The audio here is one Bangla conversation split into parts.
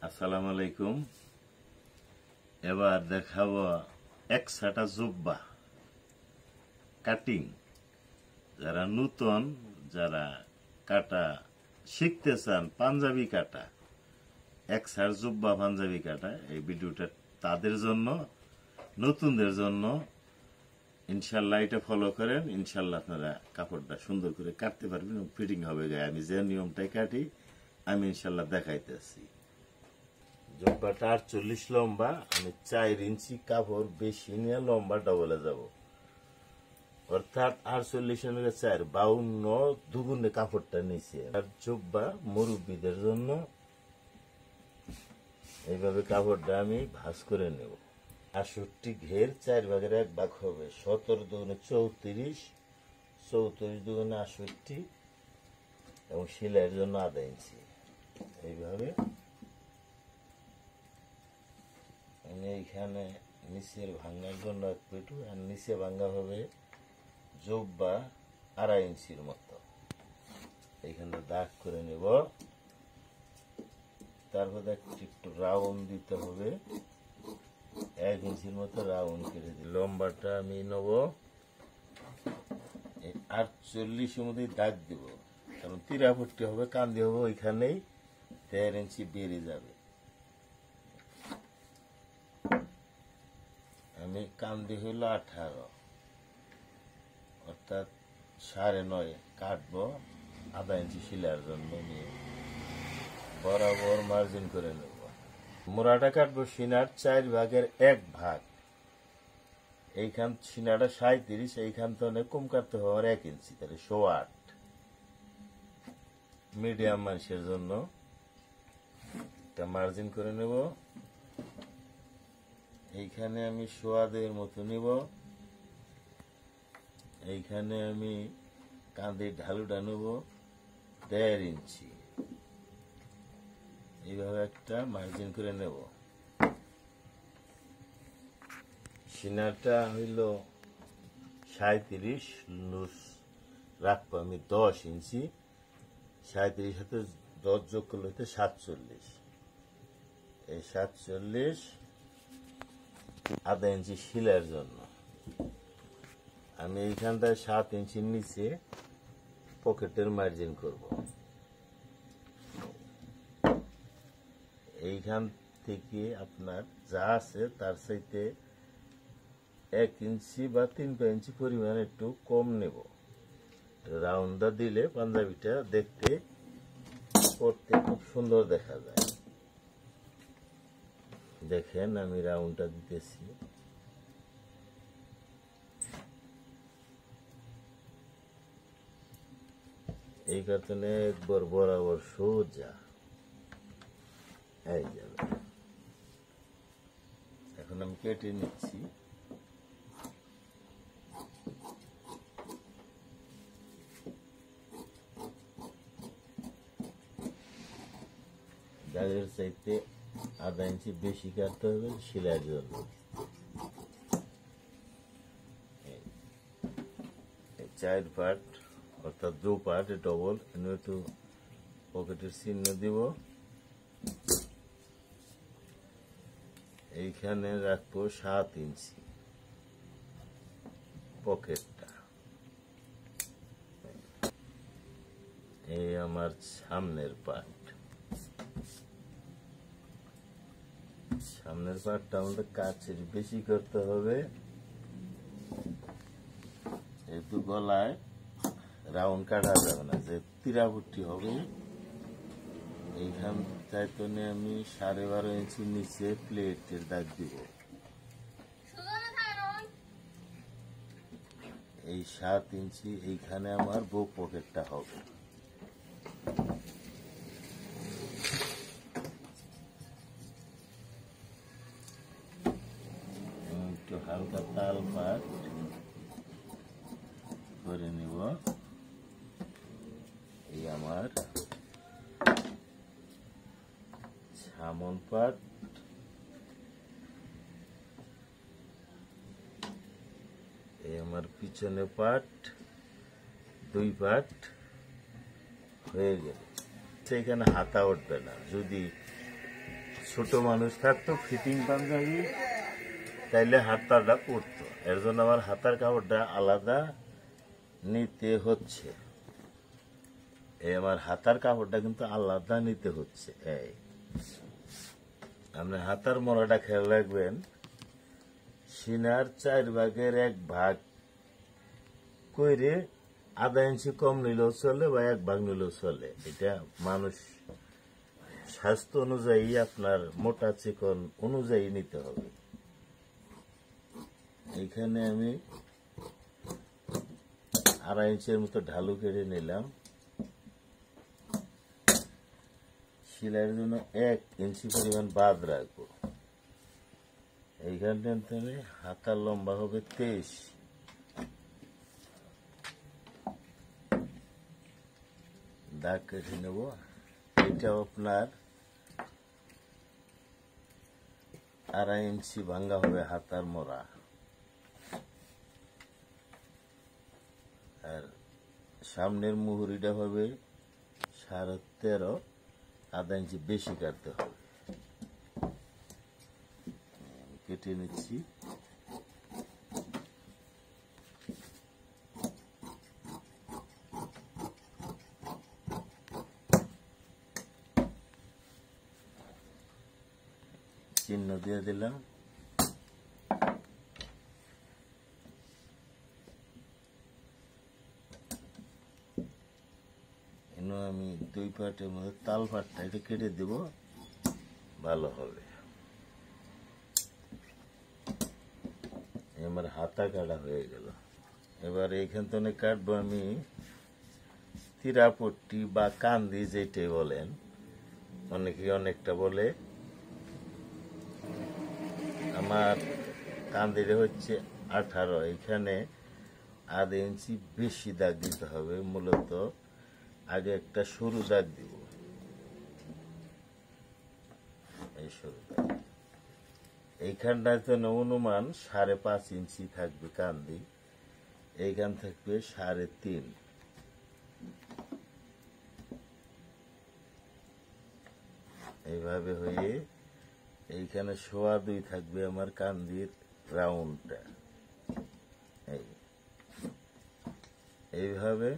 আসসালামু আলাইকুম। এবার দেখাবো এক সাটা জুব্বা কাটিং। যারা নতুন, যারা কাটা শিখতে চান, পাঞ্জাবি কাটা, এক সার জুব্বা পাঞ্জাবি কাটা, এই ভিডিওটা তাদের জন্য, নতুনদের জন্য। ইনশাল্লাহ এটা ফলো করেন, ইনশাল্লাহ আপনারা কাপড়টা সুন্দর করে কাটতে পারবেন, ফিটিং হবে গায়ে। আমি যে নিয়মটাই কাটি আমি ইনশাল্লাহ দেখাইতেছি। জুব্বাটা 48 লম্বা, আমি 4 ইঞ্চি কাপড় বেশি নিয়ে লম্বা ডবলে যাব, অর্থাৎ 48 4 52 দুগুণে কাপড়টা নিচে। আর জুব্বা মুরব্বীদের জন্য এইভাবে কাপড়টা আমি ভাঁজ করে নেব। 68 ঘের 4 ভাগের 1 ভাগ হবে, 17 দুগুণে 34, 34 দুগুণে 68 এবং সেলাইয়ের জন্য আধা ইঞ্চি। এইভাবে আমি এইখানে নিচের ভাঙার জন্য 1 পেটু, আর নিচে ভাঙা হবে জুব্বা 2.5 ইঞ্চির মতো। এইখানে দাগ করে নেব, তারপর একটু রাউন্ড দিতে হবে, 1 ইঞ্চির মতো রাউন্ড কেটে দিই। লম্বাটা আমি নেব 48 মধ্যে দাগ দিব, কারণ 43 হবে, কান্দি হবে ওইখানেই, 1.5 ইঞ্চি বেড়ে যাবে। আমি কান্দি হইল 18, অর্থাৎ 9.5 কাটবো, আধা ইঞ্চি সেলাইয়ের জন্য নিয়ে বরাবর মার্জিন করে নেব। মোড়াটা কাটবো সিনার 4 ভাগের 1 ভাগ। এইখান সিনাটা 37, এইখান তো অনেক কম কাটতে হবে আমার 1 ইঞ্চি, তাহলে 8.25। মিডিয়াম মানুষের জন্য একটা মার্জিন করে নেব। এইখানে আমি 2.25 মতো নিব। এইখানে আমি কাঁধের ঢালুটা নেব 1.5 ইঞ্চি, এইভাবে একটা মার্জিন করে নেব। সিনাটা হইল 37, লুজ রাখবো আমি 10 ইঞ্চি, 37 সাথে 10 যোগ করলে হইতে 47। এই 47 আধা ইঞ্চি সেলাইয়ের জন্য আমি এইখানটায় 7 ইঞ্চির নিচে পকেটের মার্জিন করব। এইখান থেকে আপনার যা আছে তার চাইতে 1 ইঞ্চি বা 3 ইঞ্চি পরিমাণ একটু কম নেব। রাউন্ডটা দিলে পাঞ্জাবিটা দেখতে পরতে খুব সুন্দর দেখা যায়। দেখেন আমি রাউন্ডটা দিতেছি। এই কারণে একবার বরাবর সোজা এই যাবে। এখন আমি কেটে নিচ্ছি। দাগের চাইতে আধা ইঞ্চি বেশি কাটতে হবে সেলাইয়ের জন্য। 4 পার্ট, অর্থাৎ 2 পার্ট ডবল। একটু পকেটের চিহ্ন দিব, এইখানে রাখবো 7 ইঞ্চি পকেটটা। এই আমার সামনের পার্ট। সামনের পার্টটা আমাদের কাছের বেশি করতে হবে, যেহেতু গলায় রাউন্ড কাটা যাবে না, যে 43 হবে। এইখান চাইতে আমি 12.5 ইঞ্চি নিচে প্লেটের দাগ দিব। এই 7 ইঞ্চি এইখানে আমার বুক পকেটটা হবে। একটু হালকা তাল পাট করে নিব। এই আমার সামন পাট, এই আমার পিছনে পাট, 2 পাট হয়ে গেল। সেখানে হাতা উঠবে না, যদি ছোট মানুষ থাকতো ফিটিং পাঞ্জাবি, তাইলে হাতাটা পড়তো, এর জন্য আমার হাতার কাপড়টা আলাদা নিতে হচ্ছে। এই আমার হাতার কাপড়টা কিন্তু আলাদা নিতে হচ্ছে। এই আপনি হাতার মোড়াটা খেয়াল রাখবেন, সিনার 4/1 কইরে আধা ইঞ্চি কম নিলেও চলে বা 1 ভাগ নিলেও চলে। এটা মানুষ স্বাস্থ্য অনুযায়ী আপনার মোটা চিকন অনুযায়ী নিতে হবে। এখানে আমি 2.5 ইঞ্চির মতো ঢালু কেটে নিলাম। সেলাইয়ের জন্য 1 ইঞ্চি পরিমাণ বাদ রাখবো। এইখানটা হাতার লম্বা হবে 23। দাগ কেটে নেব। এটা আপনার 2.5 ইঞ্চি ভাঙ্গা হবে হাতার মোড়া, আর সামনের মুহুরিটা হবে 13.5, আধা ইঞ্চি বেশি কাটতে হবে। কেটে নিচ্ছি। চিহ্ন দিয়ে দিলাম। আমি 2 পার্টের মধ্যে তাল পাটটা এটা কেটে দেব, ভালো হবে। আমার হাতা কাটা হয়ে গেল। এবার এইখান থেকে কাটবো আমি তীরাপট্টি বা কান্দি, যেটাই বলেন, অনেকে অনেকটা বলে। আমার কান্দিটা হচ্ছে 18। এখানে আধা ইঞ্চি বেশি দাগ দিতে হবে। মূলত আগে একটা সরু দাগ দিব, এই সরু দাগ। এইখানটাতে অনুমান 5.5 ইঞ্চি থাকবে কান্দি, এইখান থাকবে 3.5। এইভাবে হয়ে এইখানে 2.25 থাকবে আমার কান্দির রাউন্ডটা। এইভাবে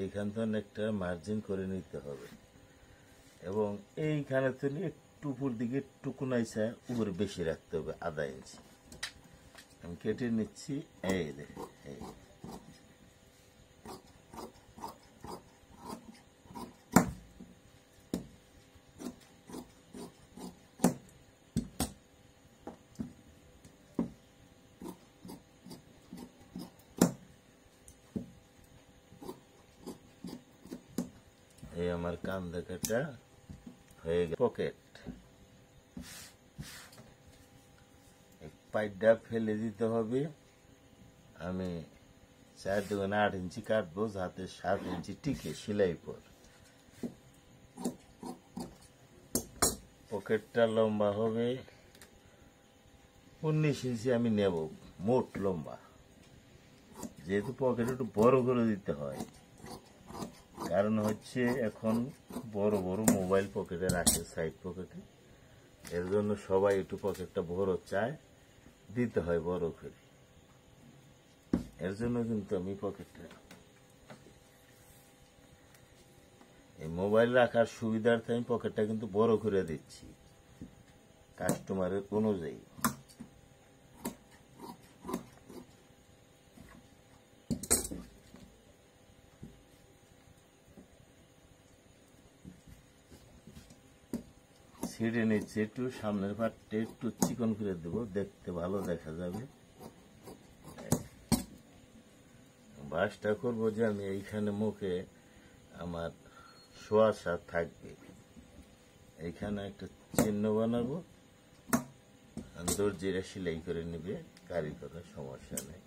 এইখান থেকে একটা মার্জিন করে নিতে হবে, এবং এইখানে তো একটু উপর দিকে একটু কোনাইছে উপরে বেশি রাখতে হবে, আধা ইঞ্চি। আমি কেটে নিচ্ছি। এই এই আমার কান দেখাটা হয়ে গেল। পকেট পাইপটা ফেলে দিতে হবে। আমি 4 × 8 ইঞ্চি কাটবো, যাতে 7 ইঞ্চি টিকে সেলাই পর। পকেটটা লম্বা হবে 19 ইঞ্চি আমি নেব মোট লম্বা, যেহেতু পকেট একটু বড় করে দিতে হয়। কারণ হচ্ছে এখন বড় বড় মোবাইল পকেটে রাখে, সাইড পকেটে, এর জন্য সবাই একটু পকেটটা বড় চায়, দিতে হয় বড় করে। এর জন্য কিন্তু আমি পকেটটা, এই মোবাইল রাখার সুবিধার্থে আমি পকেটটা কিন্তু বড় করে দিচ্ছি কাস্টমারের অনুযায়ী। ছিঁড়ে নিচ্ছে, একটু সামনের পাটটা একটু চিকন করে দেব, দেখতে ভালো দেখা যাবে। বাসটা করবো যে আমি এইখানে মুখে আমার শোয়াশা থাকবে, এইখানে একটা চিহ্ন বানাবো, দর্জিরা সেলাই করে নেবে, কারিগরের সমস্যা নেই।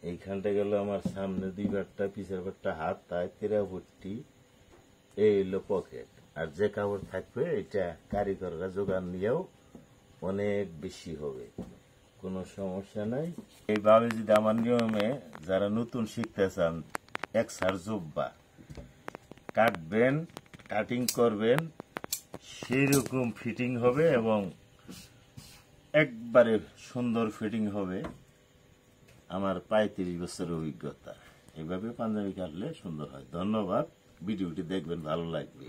এইখানটা গেল আমার সামনে 2 পাটটা, পিছের পাটটা হাত, তাই 13 এই হলো পকেট। আর যে কাপড় থাকবে এটা কারিগররা যোগান নিয়েও অনেক বেশি হবে, কোনো সমস্যা নাই। এইভাবে যদি আমার নিয়মে যারা নতুন শিখতে চান, এক্সার জুব্বা কাটবেন, কাটিং করবেন, সেই রকম ফিটিং হবে এবং একবারে সুন্দর ফিটিং হবে। আমার 35 বছরের অভিজ্ঞতা। এইভাবে পাঞ্জাবি কাটলে সুন্দর হয়। ধন্যবাদ, ভিডিওটি দেখবেন, ভালো লাগবে।